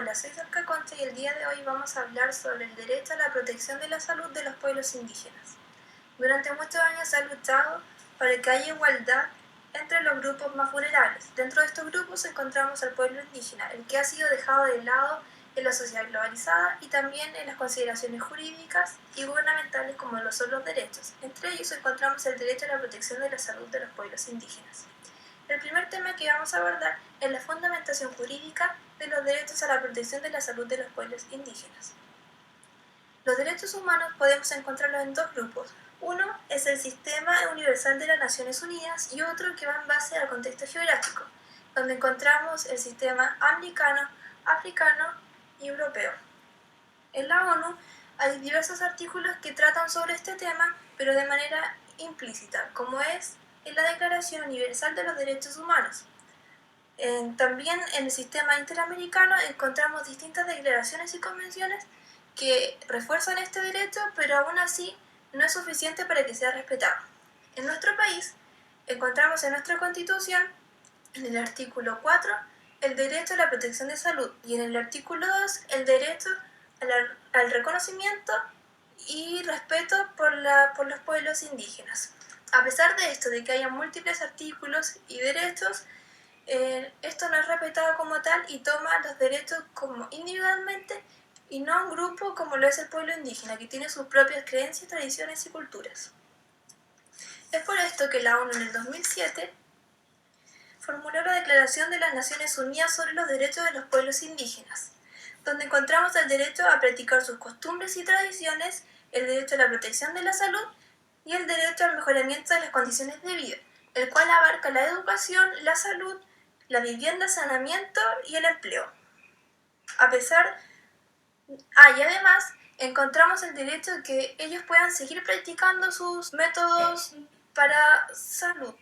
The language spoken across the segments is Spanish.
Hola, soy Dorca Concha y el día de hoy vamos a hablar sobre el derecho a la protección de la salud de los pueblos indígenas. Durante muchos años se ha luchado para que haya igualdad entre los grupos más vulnerables. Dentro de estos grupos encontramos al pueblo indígena, el que ha sido dejado de lado en la sociedad globalizada y también en las consideraciones jurídicas y gubernamentales como lo son los derechos. Entre ellos encontramos el derecho a la protección de la salud de los pueblos indígenas. El primer tema que vamos a abordar es la fundamentación jurídica de los derechos a la protección de la salud de los pueblos indígenas. Los derechos humanos podemos encontrarlos en dos grupos. Uno es el Sistema Universal de las Naciones Unidas y otro que va en base al contexto geográfico, donde encontramos el sistema americano, africano y europeo. En la ONU hay diversos artículos que tratan sobre este tema, pero de manera implícita, como es en la Declaración Universal de los Derechos Humanos. También en el sistema interamericano encontramos distintas declaraciones y convenciones que refuerzan este derecho, pero aún así no es suficiente para que sea respetado. En nuestro país encontramos en nuestra Constitución, en el artículo 4, el derecho a la protección de salud y en el artículo 2 el derecho al reconocimiento y respeto por los pueblos indígenas. A pesar de esto, de que haya múltiples artículos y derechos, esto no es respetado como tal y toma los derechos como individualmente y no un grupo como lo es el pueblo indígena, que tiene sus propias creencias, tradiciones y culturas. Es por esto que la ONU en el 2007 formuló la Declaración de las Naciones Unidas sobre los Derechos de los Pueblos Indígenas, donde encontramos el derecho a practicar sus costumbres y tradiciones, el derecho a la protección de la salud y el derecho al mejoramiento de las condiciones de vida, el cual abarca la educación, la salud, la vivienda, saneamiento y el empleo. Y además encontramos el derecho de que ellos puedan seguir practicando sus métodos para salud,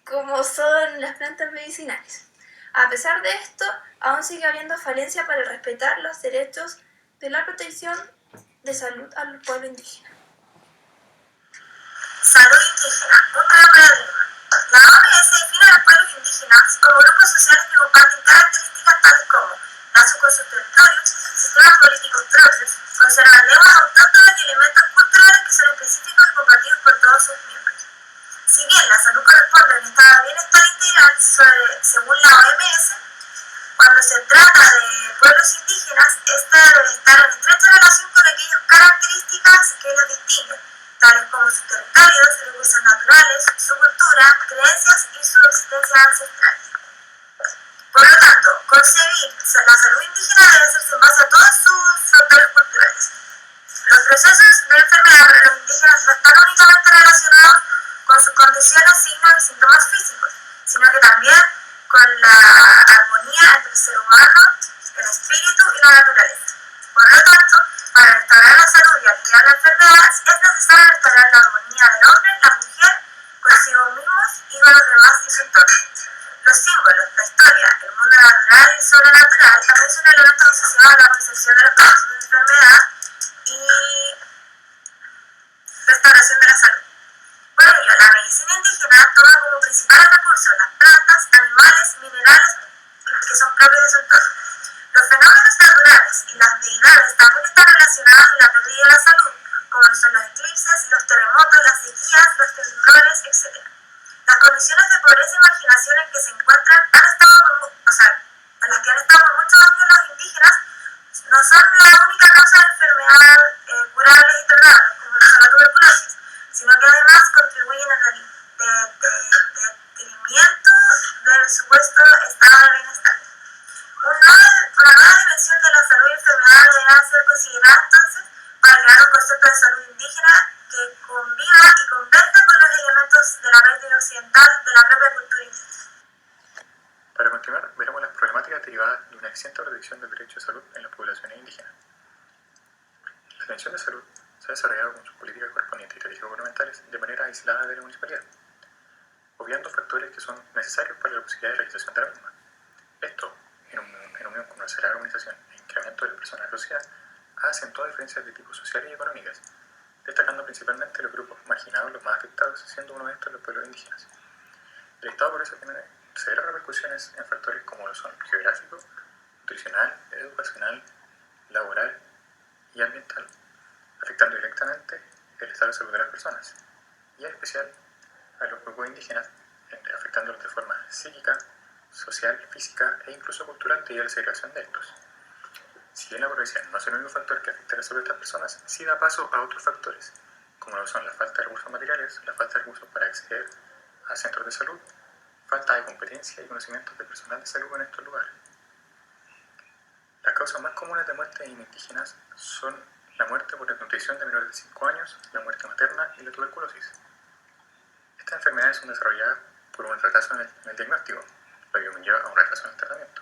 como son las plantas medicinales. A pesar de esto, aún sigue habiendo falencia para respetar los derechos de la protección de salud al pueblo indígena. Salud indígena, un nuevo paradigma. La OMS define a los pueblos indígenas como grupos sociales que comparten características tales como lazos con sus territorios, sistemas políticos propios, conservan lenguas autóctonas y elementos culturales que son específicos y compartidos por todos sus miembros. Si bien la salud corresponde a un estado de bienestar integral según la OMS, cuando se trata de pueblos indígenas, esta debe estar en estrecha relación con aquellas características que los distinguen, tales como sus territorios, recursos naturales, su cultura, creencias y su existencia ancestral. Por lo tanto, concebir la salud indígena debe hacerse en base a todas sus fronteras culturales. Los procesos de enfermedad para los indígenas no están únicamente relacionados con sus condiciones, signos y síntomas físicos, sino que también con la armonía entre el ser humano, el espíritu y la naturaleza. Por lo tanto, para restaurar la salud y aliviar la enfermedad, es necesario restaurar la armonía del hombre, la mujer, consigo mismos y con los demás y su entorno. Los símbolos, la historia, el mundo natural y sobrenatural también son elementos asociados a la concepción de los procesos de enfermedad y restauración de la salud. Por ello, la medicina indígena toma como principales recursos las plantas, animales, minerales que son propios de su entorno. Los fenómenos naturales y las deidades también están relacionados con la pérdida de la salud, como son los eclipses, los terremotos, las sequías, los temblores, etc. Las condiciones de pobreza y marginación en que se encuentran en las que han estado por muchos años los indígenas no son la única causa de enfermedad curables y tratables, como son la tuberculosis, sino que además contribuyen al deterioramiento del supuesto estado de bienestar. Una nueva dimensión de la salud y enfermedad deberá ser considerada entonces para crear un concepto de salud indígena que conviva y converja con los elementos de la práctica occidental de la propia cultura indígena. Para continuar, veremos las problemáticas derivadas de una eficiente protección del derecho de salud en las poblaciones indígenas. La atención de salud se ha desarrollado con sus políticas correspondientes y estrategias gubernamentales de manera aislada de la municipalidad, obviando factores que son necesarios para la posibilidad de realización de la misma. Esto, en unión con una acelerada organización e incremento del personal de la sociedad, ha acentuado diferencias de tipo social y económicas, destacando principalmente los grupos marginados, los más afectados, siendo uno de estos los pueblos indígenas. El estado por eso tiene severas repercusiones en factores como lo son geográficos, nutricional, educacional, laboral y ambiental, afectando directamente el estado de salud de las personas, y en especial a los grupos indígenas, afectándolos de forma psíquica, social, física e incluso cultural debido a la segregación de estos. Si bien la pobreza no es el único factor que afecta a la salud de estas personas, sí da paso a otros factores, como lo son la falta de recursos materiales, la falta de recursos para acceder a centros de salud, falta de competencia y conocimientos de personal de salud en estos lugares. Las causas más comunes de muerte en indígenas son la muerte por desnutrición de menores de 5 años, la muerte materna y la tuberculosis. Estas enfermedades son desarrolladas por un retraso en el diagnóstico, lo que conlleva a un retraso en el tratamiento.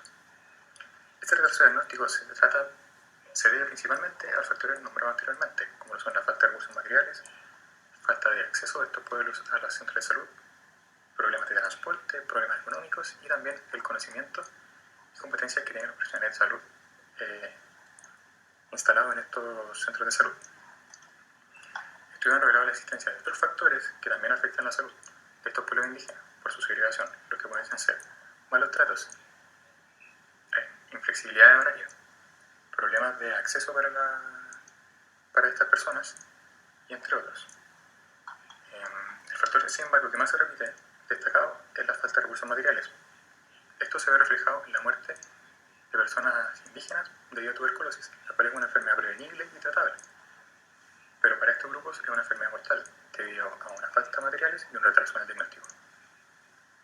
Este retraso diagnóstico se debe principalmente a los factores nombrados anteriormente, como son la falta de recursos materiales, falta de acceso de estos pueblos a los centros de salud, problemas de transporte, problemas económicos y también el conocimiento y competencias que tienen los profesionales de salud instalados en estos centros de salud. Estudios han revelado la existencia de otros factores que también afectan la salud de estos pueblos indígenas por su segregación, los que pueden ser malos tratos, inflexibilidad de horario, problemas de acceso para estas personas y entre otros. El factor, sin embargo, que más se repite destacado es la falta de recursos materiales. Esto se ve reflejado en la muerte de personas indígenas debido a tuberculosis, la cual es una enfermedad prevenible y tratable. Pero para estos grupos es una enfermedad mortal debido a una falta de materiales y un retraso en el diagnóstico.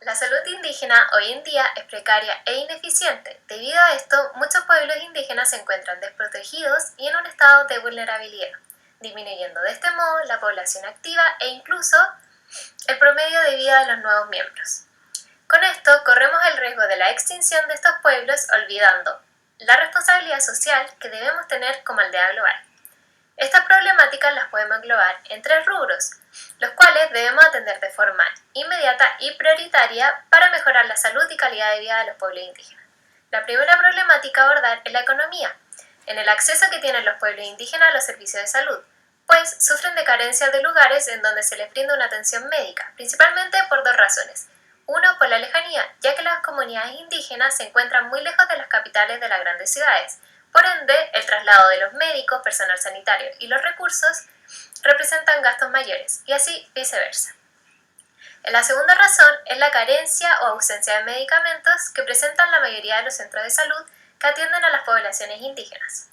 La salud indígena hoy en día es precaria e ineficiente. Debido a esto, muchos pueblos indígenas se encuentran desprotegidos y en un estado de vulnerabilidad, disminuyendo de este modo la población activa e incluso el promedio de vida de los nuevos miembros. Con esto, corremos el riesgo de la extinción de estos pueblos, olvidando la responsabilidad social que debemos tener como aldea global. Estas problemáticas las podemos englobar en 3 rubros, los cuales debemos atender de forma inmediata y prioritaria para mejorar la salud y calidad de vida de los pueblos indígenas. La primera problemática a abordar es la economía, en el acceso que tienen los pueblos indígenas a los servicios de salud, pues sufren de carencias de lugares en donde se les brinda una atención médica, principalmente por 2 razones. Uno, por la lejanía, ya que las comunidades indígenas se encuentran muy lejos de las capitales de las grandes ciudades. Por ende, el traslado de los médicos, personal sanitario y los recursos representan gastos mayores, y así viceversa. La segunda razón es la carencia o ausencia de medicamentos que presentan la mayoría de los centros de salud que atienden a las poblaciones indígenas.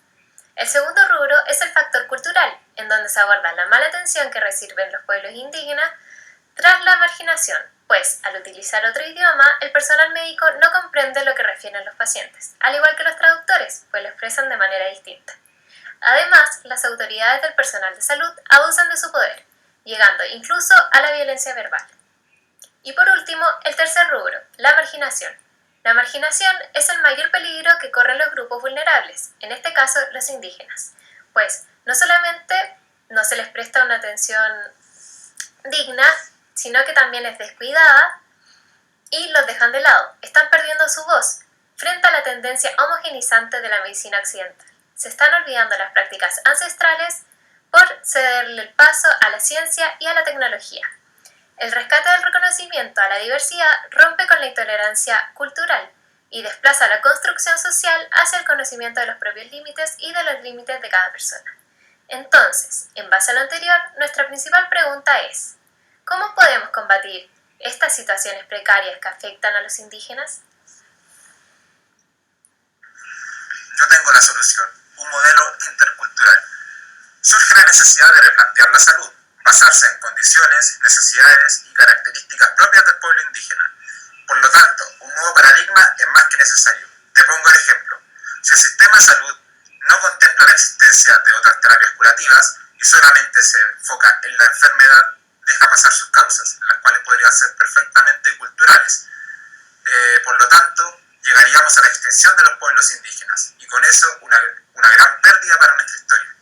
El segundo rubro es el factor cultural, en donde se aborda la mala atención que reciben los pueblos indígenas tras la marginación, pues al utilizar otro idioma, el personal médico no comprende lo que refieren los pacientes, al igual que los traductores, pues lo expresan de manera distinta. Además, las autoridades del personal de salud abusan de su poder, llegando incluso a la violencia verbal. Y por último, el tercer rubro, la marginación. La marginación es el mayor peligro que corren los grupos vulnerables, en este caso los indígenas, pues no solamente no se les presta una atención digna, sino que también es descuidada y los dejan de lado. Están perdiendo su voz frente a la tendencia homogenizante de la medicina occidental. Se están olvidando las prácticas ancestrales por cederle el paso a la ciencia y a la tecnología. El rescate del reconocimiento a la diversidad rompe con la intolerancia cultural y desplaza la construcción social hacia el conocimiento de los propios límites y de los límites de cada persona. Entonces, en base a lo anterior, nuestra principal pregunta es: ¿cómo podemos combatir estas situaciones precarias que afectan a los indígenas? Yo tengo la solución, un modelo intercultural. Surge la necesidad de replantear la salud, basarse en condiciones, necesidades y características propias del pueblo indígena. Por lo tanto, un nuevo paradigma es más que necesario. Te pongo el ejemplo. Si el sistema de salud no contempla la existencia de otras terapias curativas y solamente se enfoca en la enfermedad, deja pasar sus causas, las cuales podrían ser perfectamente culturales. Por lo tanto, llegaríamos a la extinción de los pueblos indígenas y con eso una gran pérdida para nuestra historia.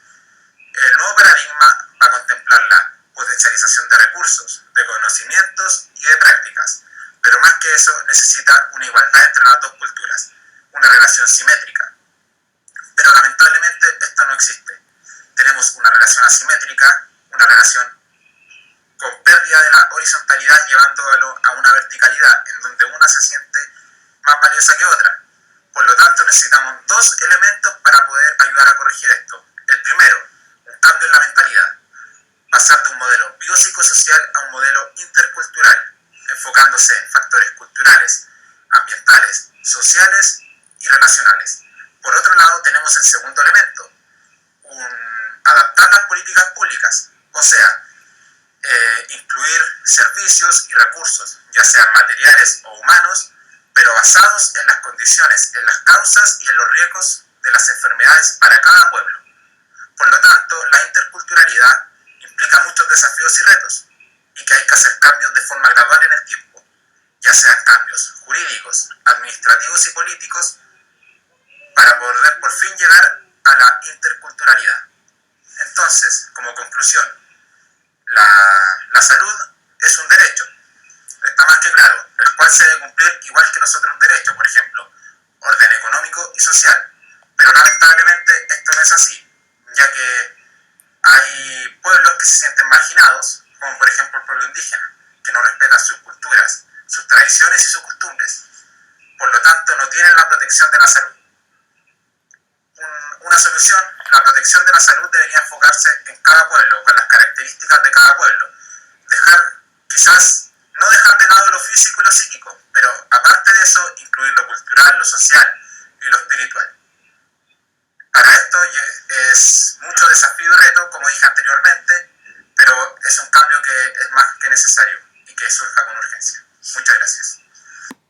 El nuevo paradigma va a contemplar la potencialización de recursos, de conocimientos y de prácticas, pero más que eso necesita una igualdad entre las dos culturas, una relación simétrica. Pero lamentablemente esto no existe. Tenemos una relación asimétrica, una relación con pérdida de la horizontalidad llevándolo a una verticalidad en donde una se siente más valiosa que otra. Por lo tanto, necesitamos dos elementos para poder ayudar a corregir esto. El primero, un cambio en la mentalidad, pasar de un modelo biopsicosocial a un modelo intercultural, enfocándose en factores culturales, ambientales, sociales y relacionales. Por otro lado, tenemos el segundo elemento, adaptar las políticas públicas, o sea, incluir servicios y recursos, ya sean materiales o humanos, pero basados en las condiciones, en las causas y en los riesgos de las enfermedades para cada pueblo. Por lo tanto, la interculturalidad implica muchos desafíos y retos, y que hay que hacer cambios de forma gradual en el tiempo, ya sean cambios jurídicos, administrativos y políticos, para poder por fin llegar a la interculturalidad. Entonces, como conclusión, la salud es un derecho, está más que claro, el cual se debe cumplir igual que los otros derechos, por ejemplo, orden económico y social. Pero lamentablemente esto no es así, ya que hay pueblos que se sienten marginados, como por ejemplo el pueblo indígena, que no respetan sus culturas, sus tradiciones y sus costumbres. Por lo tanto, no tienen la protección de la salud. Una solución, la protección de la salud debería enfocarse en cada pueblo, con las características de cada pueblo. No dejar de lado lo físico y lo psíquico, pero aparte de eso, incluir lo cultural, lo social y lo espiritual. Para esto es mucho desafío y reto, como dije anteriormente, pero es un cambio que es más que necesario y que surja con urgencia. Muchas gracias.